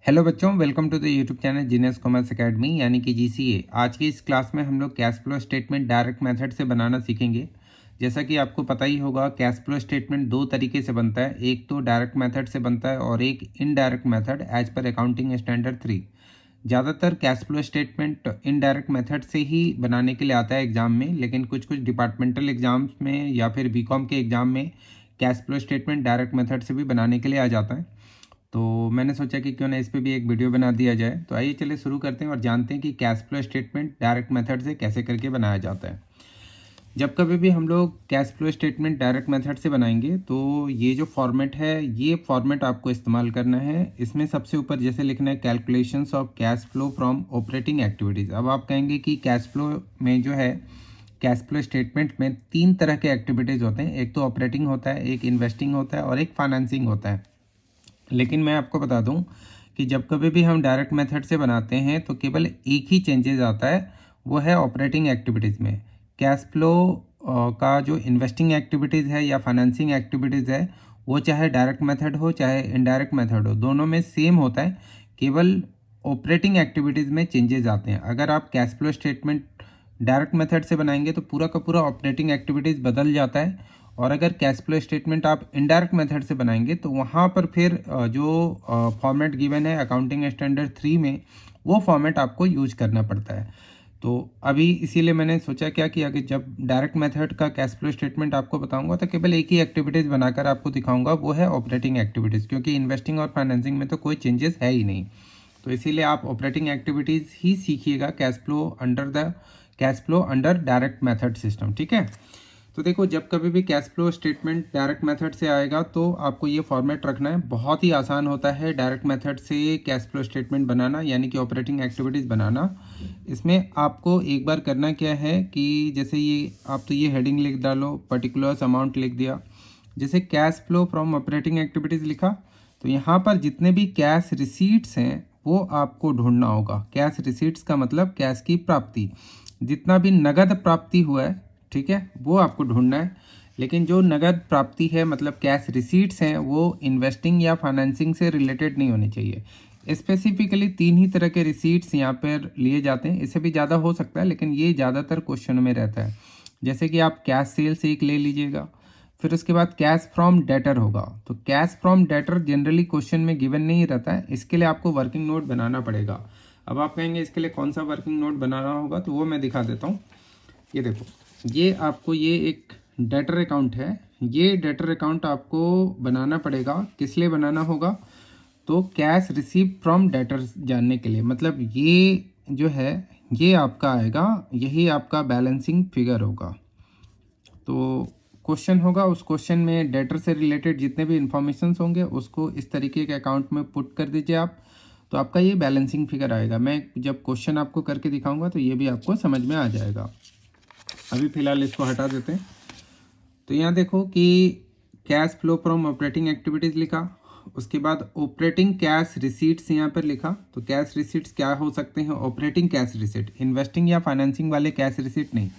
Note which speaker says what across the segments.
Speaker 1: Hello बच्चों, welcome to the YouTube channel genius commerce academy यानी कि जीसीए। आज की इस क्लास में हम लोग cash flow statement direct method से बनाना सीखेंगे। जैसा कि आपको पता ही होगा, कैश फ्लो स्टेटमेंट दो तरीके से बनता है। एक तो डायरेक्ट मेथड से बनता है और एक indirect method as per accounting standard 3। ज़्यादातर cash flow statement indirect method से ही बनाने के लिए आता है एग्जाम में, लेकिन कुछ कुछ डिपार्टमेंटल एग्जाम्स में या फिर बीकॉम के एग्जाम में cash flow statement direct method से भी बनाने के लिए आ जाता है। तो मैंने सोचा कि क्यों ना इस पे भी एक वीडियो बना दिया जाए। तो आइए चलिए शुरू करते हैं और जानते हैं कि cash flow statement direct method से कैसे करके बनाया जाता है। जब कभी भी हम लोग cash flow statement direct method से बनाएंगे तो ये जो फॉर्मेट है, ये फॉर्मेट आपको इस्तेमाल करना है। इसमें सबसे ऊपर जैसे लिखना है calculations of cash flow from operating activities. अब आप कहेंगे कि कैश फ्लो में जो है, कैश फ्लो स्टेटमेंट में तीन तरह के एक्टिविटीज़ होते हैं। एक तो ऑपरेटिंग होता है, एक इन्वेस्टिंग होता है और एक फाइनेंसिंग होता है। लेकिन मैं आपको बता दूं कि जब कभी भी हम डायरेक्ट मेथड से बनाते हैं तो केवल एक ही चेंजेस आता है, वो है ऑपरेटिंग एक्टिविटीज़ में। कैश फ्लो का जो इन्वेस्टिंग एक्टिविटीज़ है या फाइनेंसिंग एक्टिविटीज़ है, वो चाहे डायरेक्ट मेथड हो चाहे इनडायरेक्ट मेथड हो, दोनों में सेम होता है। केवल ऑपरेटिंग एक्टिविटीज़ में चेंजेस आते हैं। अगर आप cash flow statement direct method से बनाएंगे तो पूरा का पूरा ऑपरेटिंग एक्टिविटीज़ बदल जाता है, और अगर कैश फ्लो स्टेटमेंट आप इनडायरेक्ट मेथड से बनाएंगे तो वहाँ पर फिर जो फॉर्मेट गिवन है अकाउंटिंग स्टैंडर्ड 3 में, वो फॉर्मेट आपको यूज करना पड़ता है। तो अभी इसीलिए मैंने सोचा क्या किया कि जब डायरेक्ट मेथड का कैश फ्लो स्टेटमेंट आपको बताऊंगा तो केवल एक ही एक्टिविटीज़ बनाकर आपको दिखाऊंगा, वो है ऑपरेटिंग एक्टिविटीज़, क्योंकि इन्वेस्टिंग और फाइनेंसिंग में तो कोई चेंजेस है ही नहीं। तो इसीलिए आप ऑपरेटिंग एक्टिविटीज़ ही सीखिएगा cash flow under direct method system. ठीक है। तो देखो, जब कभी भी cash flow statement direct method से आएगा तो आपको ये फॉर्मेट रखना है। बहुत ही आसान होता है डायरेक्ट मेथड से कैश फ्लो स्टेटमेंट बनाना, यानी कि ऑपरेटिंग एक्टिविटीज़ बनाना। इसमें आपको एक बार करना क्या है कि जैसे ये आप तो ये हेडिंग लिख डालो, पर्टिकुलर्स अमाउंट लिख दिया। जैसे cash flow from operating activities लिखा, तो यहाँ पर जितने भी कैश रिसीट्स हैं वो आपको ढूंढना होगा। कैश रिसीट्स का मतलब कैश की प्राप्ति, जितना भी नगद प्राप्ति हुआ है, ठीक है, वो आपको ढूंढना है। लेकिन जो नगद प्राप्ति है, मतलब कैश रिसीट्स हैं, वो इन्वेस्टिंग या फाइनेंसिंग से रिलेटेड नहीं होनी चाहिए। स्पेसिफिकली तीन ही तरह के रिसीट्स यहाँ पर लिए जाते हैं, इससे भी ज़्यादा हो सकता है लेकिन ये ज़्यादातर क्वेश्चन में रहता है। जैसे कि आप कैश सेल्स एक ले लीजिएगा, फिर उसके बाद कैश फ्रॉम डेटर होगा। तो cash from debtor generally question में गिवन नहीं रहता है, इसके लिए आपको वर्किंग नोट बनाना पड़ेगा। अब आप कहेंगे इसके लिए कौन सा वर्किंग नोट बनाना होगा, तो वो मैं दिखा देता हूँ। ये देखो, ये आपको ये एक डेटर अकाउंट है। ये डेटर अकाउंट आपको बनाना पड़ेगा। किस लिए बनाना होगा, तो कैश रिसीव फ्रॉम डेटर्स जानने के लिए। मतलब ये जो है, ये आपका आएगा, यही आपका बैलेंसिंग फिगर होगा। तो क्वेश्चन होगा, उस क्वेश्चन में डेटर से रिलेटेड जितने भी इंफॉर्मेशंस होंगे उसको इस तरीके के अकाउंट में पुट कर दीजिए आप, तो आपका ये बैलेंसिंग फिगर आएगा। मैं जब क्वेश्चन आपको करके दिखाऊंगा तो ये भी आपको समझ में आ जाएगा। अभी फिलहाल इसको हटा देते हैं। तो यहाँ देखो कि cash flow from operating activities लिखा, उसके बाद ऑपरेटिंग कैश रिसीट्स यहाँ पर लिखा। तो कैश रिसीट्स क्या हो सकते हैं, ऑपरेटिंग कैश रिसीट, इन्वेस्टिंग या फाइनेंसिंग वाले कैश रिसीट नहीं।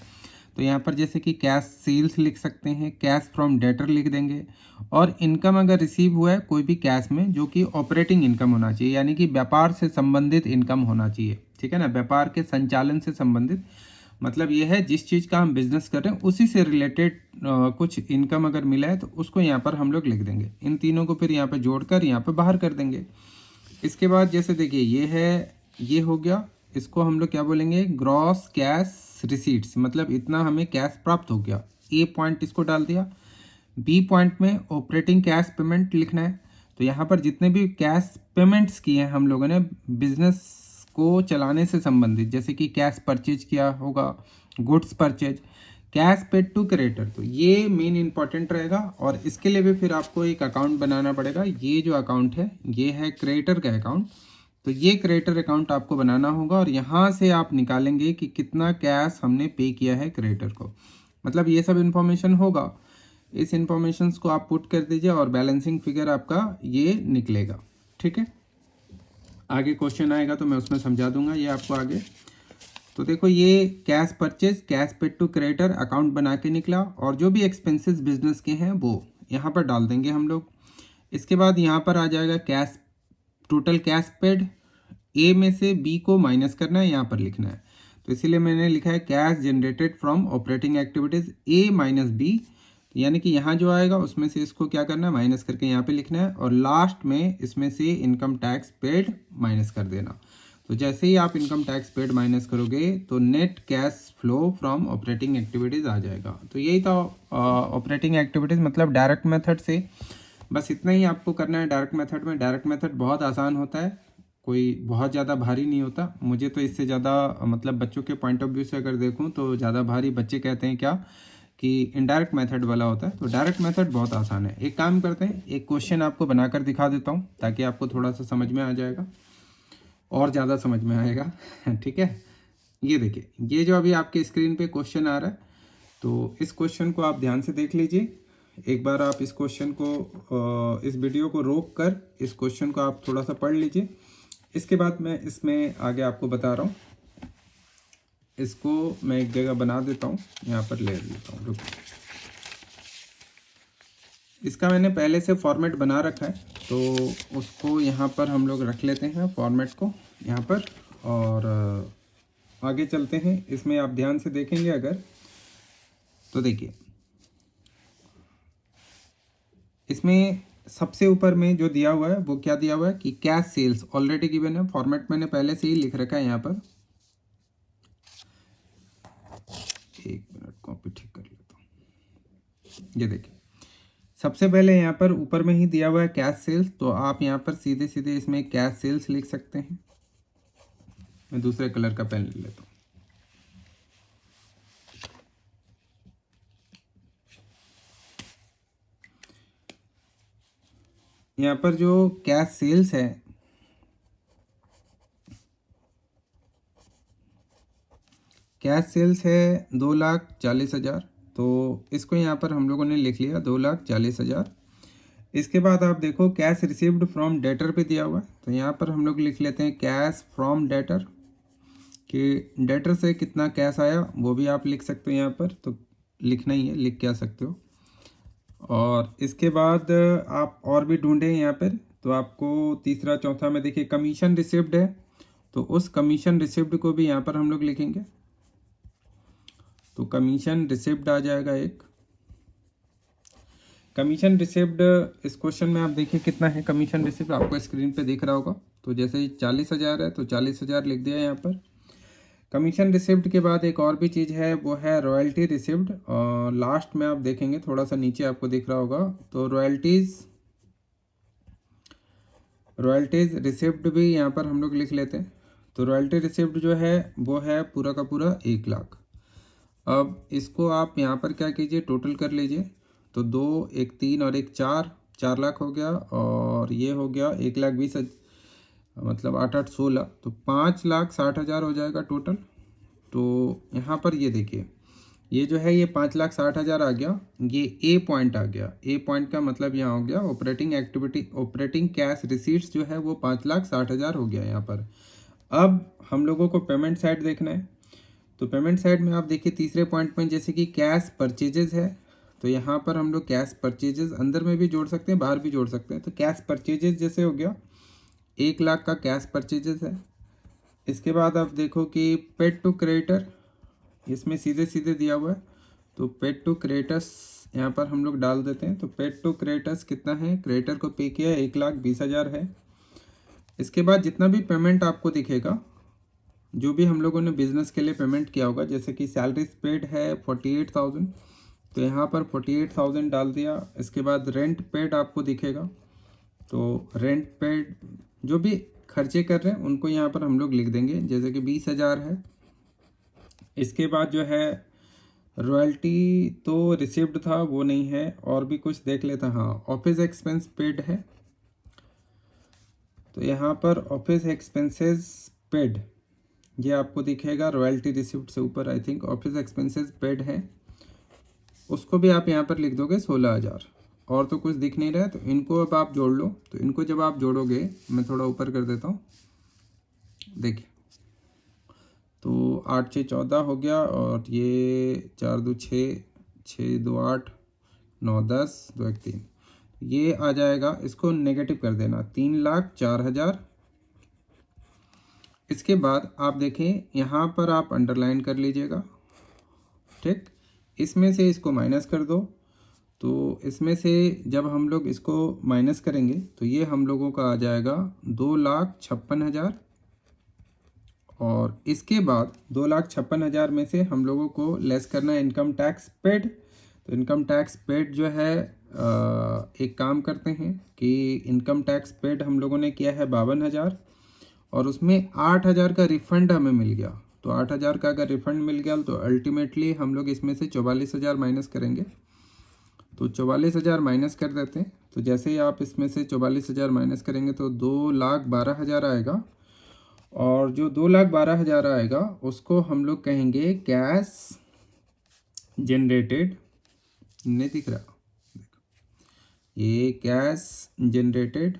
Speaker 1: तो यहाँ पर जैसे कि कैश सेल्स लिख सकते हैं, कैश फ्रॉम डेटर लिख देंगे, और इनकम अगर रिसीव हुआ है कोई भी कैश में, जो कि ऑपरेटिंग इनकम होना चाहिए, यानी कि व्यापार से संबंधित इनकम होना चाहिए। ठीक है ना, व्यापार के संचालन से संबंधित, मतलब ये है जिस चीज़ का हम बिजनेस कर रहे हैं उसी से रिलेटेड कुछ इनकम अगर मिला है तो उसको यहाँ पर हम लोग लिख देंगे। इन तीनों को फिर यहाँ पर जोड़कर यहाँ पर बाहर कर देंगे। इसके बाद जैसे देखिए, ये है, ये हो गया, इसको हम लोग क्या बोलेंगे, ग्रॉस कैश रिसीट्स, मतलब इतना हमें कैश प्राप्त हो गया। ए पॉइंट इसको डाल दिया। बी पॉइंट में ऑपरेटिंग कैश पेमेंट लिखना है। तो यहाँ पर जितने भी कैश पेमेंट्स किए हैं हम लोगों ने बिजनेस को चलाने से संबंधित, जैसे कि कैश परचेज किया होगा, goods purchase, cash paid to creditor, तो ये मेन इंपॉर्टेंट रहेगा। और इसके लिए भी फिर आपको एक अकाउंट बनाना पड़ेगा। ये जो अकाउंट है ये है क्रेडिटर का अकाउंट। तो ये क्रेडिटर अकाउंट आपको बनाना होगा और यहाँ से आप निकालेंगे कि कितना कैश हमने पे किया है क्रेडिटर को। मतलब ये सब इन्फॉर्मेशन होगा, इस इन्फॉर्मेशन को आप पुट कर दीजिए और बैलेंसिंग फिगर आपका ये निकलेगा। ठीक है, आगे क्वेश्चन आएगा तो मैं उसमें समझा दूंगा ये आपको आगे। तो देखो, ये cash purchase, cash paid to creditor account बना के निकला, और जो भी एक्सपेंसेस बिजनेस के हैं वो यहाँ पर डाल देंगे हम लोग। इसके बाद यहाँ पर आ जाएगा टोटल कैश पेड, ए में से बी को माइनस करना है, यहाँ पर लिखना है। तो इसीलिए मैंने लिखा है cash generated from operating activities A minus B, यानी कि यहाँ जो आएगा उसमें से इसको क्या करना है, माइनस करके यहाँ पे लिखना है, और लास्ट में इसमें से इनकम टैक्स पेड माइनस कर देना। तो जैसे ही आप इनकम टैक्स पेड माइनस करोगे तो net cash flow from operating activities आ जाएगा। तो यही था ऑपरेटिंग एक्टिविटीज, मतलब डायरेक्ट मेथड से बस इतना ही आपको करना है। डायरेक्ट मेथड में, डायरेक्ट मेथड बहुत आसान होता है, कोई बहुत ज़्यादा भारी नहीं होता। मुझे तो इससे ज़्यादा मतलब बच्चों के पॉइंट ऑफ व्यू से अगर देखूँ तो ज़्यादा भारी बच्चे कहते हैं क्या कि इनडायरेक्ट मेथड वाला होता है। तो डायरेक्ट मेथड बहुत आसान है। एक काम करते हैं, एक क्वेश्चन आपको बनाकर दिखा देता हूँ ताकि आपको थोड़ा सा समझ में आ जाएगा और ज़्यादा समझ में आएगा। ठीक है, ये देखिए, ये जो अभी आपके स्क्रीन पे क्वेश्चन आ रहा है, तो इस क्वेश्चन को आप ध्यान से देख लीजिए। एक बार आप इस क्वेश्चन को, इस वीडियो को रोक कर इस क्वेश्चन को आप थोड़ा सा पढ़ लीजिए। इसके बाद मैं इसमें आगे आपको बता रहा हूँ। इसको मैं एक जगह बना देता हूँ, यहाँ पर ले लेता हूँ, रुक। इसका मैंने पहले से फॉर्मेट बना रखा है, तो उसको यहाँ पर हम लोग रख लेते हैं फॉर्मेट को यहाँ पर, और आगे चलते हैं। इसमें आप ध्यान से देखेंगे अगर, तो देखिए इसमें सबसे ऊपर में जो दिया हुआ है वो क्या दिया हुआ है कि कैश सेल्स ऑलरेडी गिवन है। फॉर्मेट मैंने पहले से ही लिख रखा है यहाँ पर। एक मिनट, कॉपी ठीक कर लेता हूँ। ये देखिए, सबसे पहले यहाँ पर ऊपर में ही दिया हुआ है कैश सेल्स, तो आप यहाँ पर सीधे सीधे इसमें कैश सेल्स लिख सकते हैं। मैं दूसरे कलर का पेन ले लेता हूँ। यहाँ पर जो कैश सेल्स है, कैश सेल्स है 2,40,000, तो इसको यहाँ पर हम लोगों ने लिख लिया 2,40,000। इसके बाद आप देखो कैश रिसीव्ड फ्रॉम डेटर पे दिया हुआ है, तो यहाँ पर हम लोग लिख लेते हैं कैश फ्रॉम डेटर, कि डेटर से कितना कैश आया वो भी आप लिख सकते हो यहाँ पर, तो लिखना ही है, लिख के आ सकते हो। और इसके बाद आप और भी ढूंढें यहाँ पर, तो आपको तीसरा चौथा में देखिए कमीशन रिसिव्ड है, तो उस कमीशन रिसिव्ड को भी यहाँ पर हम लोग लिखेंगे। तो कमीशन रिसिव्ड आ जाएगा एक। कमीशन रिसिव्ड इस क्वेश्चन में आप देखिए कितना है कमीशन रिसिव्ड, आपको स्क्रीन पे दिख रहा होगा। तो जैसे 40,000 है तो 40,000 लिख दिया यहाँ पर। कमीशन रिसिव्ड के बाद एक और भी चीज़ है, वो है रॉयल्टी रिसिव्ड। और लास्ट में आप देखेंगे थोड़ा सा नीचे आपको दिख रहा होगा, तो रॉयल्टीज रिसिव्ड भी यहाँ पर हम लोग लिख लेते हैं। तो रॉयल्टी रिसिव्ड जो है वो है पूरा का पूरा 1 लाख। अब इसको आप यहाँ पर क्या कीजिए, टोटल कर लीजिए। तो 2, 1 3 और 1 4, 4 लाख हो गया, और ये हो गया 1,20,000, मतलब 8 8 16, तो 5,60,000 हो जाएगा टोटल। तो यहाँ पर ये देखिए, ये जो है ये 5,60,000 आ गया, ये ए पॉइंट आ गया। ए पॉइंट का मतलब यहाँ हो गया ऑपरेटिंग कैश रिसीट्स जो है वो 5,60,000 हो गया यहाँ पर। अब हम लोगों को पेमेंट साइड देखना है, तो पेमेंट साइड में आप देखिए तीसरे पॉइंट में जैसे कि कैश परचेजेस है, तो यहाँ पर हम लोग कैश परचेजेस अंदर में भी जोड़ सकते हैं, बाहर भी जोड़ सकते हैं। तो कैश परचेजेस जैसे हो गया 1 लाख का कैश परचेजेस है। इसके बाद आप देखो कि पेड टू क्रेडिटर, इसमें सीधे सीधे दिया हुआ है, तो पेड टू क्रेडिटर्स यहाँ पर हम लोग डाल देते हैं। तो पेड टू क्रेडिटर्स कितना है, क्रेडिटर को पे किया 1,20,000 है। इसके बाद जितना भी पेमेंट आपको दिखेगा, जो भी हम लोगों ने बिजनेस के लिए पेमेंट किया होगा, जैसे कि सैलरीज पेड है 48,000, तो यहाँ पर 48,000 डाल दिया। इसके बाद रेंट पेड आपको दिखेगा, तो रेंट पेड जो भी खर्चे कर रहे हैं उनको यहाँ पर हम लोग लिख देंगे, जैसे कि 20,000 है। इसके बाद जो है रॉयल्टी तो रिसिव्ड था, वो नहीं है, और भी कुछ देख लेता। हाँ, ऑफिस एक्सपेंस पेड है, तो यहाँ पर ऑफिस एक्सपेंसेस पेड ये आपको दिखेगा रॉयल्टी रिसिप्ट से ऊपर। I think office expenses paid है, उसको भी आप यहाँ पर लिख दोगे 16,000। और तो कुछ दिख नहीं रहा है, तो इनको अब आप जोड़ लो। तो इनको जब आप जोड़ोगे, मैं थोड़ा ऊपर कर देता हूँ, देखिए, तो 8 6 14 हो गया, और ये 4 2 6, 6 2 8, 9 10, 2 1 3, ये आ जाएगा, इसको नेगेटिव कर देना, 3,04,000। इसके बाद आप देखें यहाँ पर आप अंडरलाइन कर लीजिएगा, ठीक। इसमें से इसको माइनस कर दो, तो इसमें से जब हम लोग इसको माइनस करेंगे तो ये हम लोगों का आ जाएगा 2,56,000। और इसके बाद 2,56,000 में से हम लोगों को लेस करना है इनकम टैक्स पेड। तो इनकम टैक्स पेड जो है एक काम करते हैं कि इनकम टैक्स पेड हम लोगों ने किया है 52,000 और उसमें 8,000 का रिफंड हमें मिल गया। तो 8,000 का अगर रिफंड मिल गया तो अल्टीमेटली हम लोग इसमें से 44,000 माइनस करेंगे। तो 44,000 माइनस कर देते हैं। तो जैसे ही आप इसमें से 44,000 माइनस करेंगे तो 2,12,000 आएगा। और जो 2,12,000 आएगा उसको हम लोग कहेंगे कैश जनरेटेड। नहीं दिख रहा, ये cash generated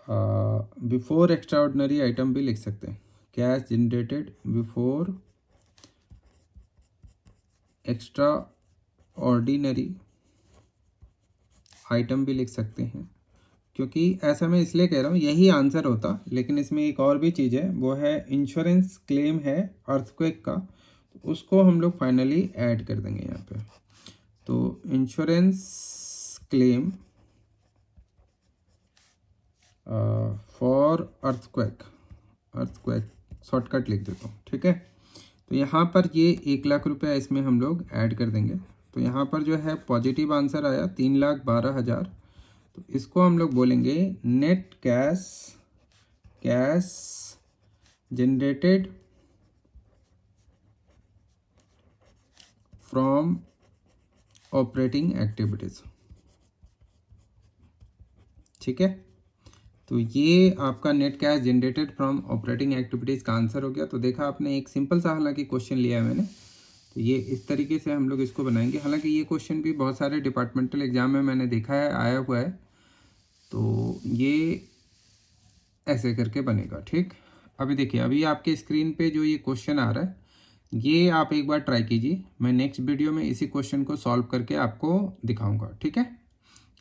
Speaker 1: before extra ordinary item भी लिख सकते हैं, cash generated before extra ordinary item भी लिख सकते हैं, क्योंकि ऐसा मैं इसलिए कह रहा हूँ यही आंसर होता। लेकिन इसमें एक और भी चीज़ है, वो है इंश्योरेंस क्लेम है अर्थक्वेक का, तो उसको हम लोग फाइनली ऐड कर देंगे यहाँ पे। तो insurance claim for earthquake shortcut लिख देता हूँ, ठीक है। तो यहाँ पर ये 1,00,000 रुपया इसमें हम लोग ऐड कर देंगे। तो यहाँ पर जो है पॉजिटिव आंसर आया 3,12,000। तो इसको हम लोग बोलेंगे net cash generated from operating activities, ठीक है। तो ये आपका net cash generated from operating activities का आंसर हो गया। तो देखा आपने, एक सिंपल सा हालांकि क्वेश्चन लिया है मैंने। तो ये इस तरीके से हम लोग इसको बनाएंगे। हालांकि ये क्वेश्चन भी बहुत सारे डिपार्टमेंटल एग्जाम में मैंने देखा है, आया हुआ है। तो ये ऐसे करके बनेगा, ठीक। अभी देखिए, अभी आपके स्क्रीन पे जो ये क्वेश्चन आ रहा है, ये आप एक बार ट्राई कीजिए। मैं नेक्स्ट वीडियो में इसी क्वेश्चन को सॉल्व करके आपको दिखाऊंगा, ठीक है।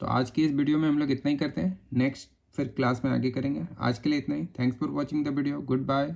Speaker 1: तो आज की इस वीडियो में हम लोग इतना ही करते हैं, नेक्स्ट फिर क्लास में आगे करेंगे। आज के लिए इतना ही। Thanks for watching the video. Good bye.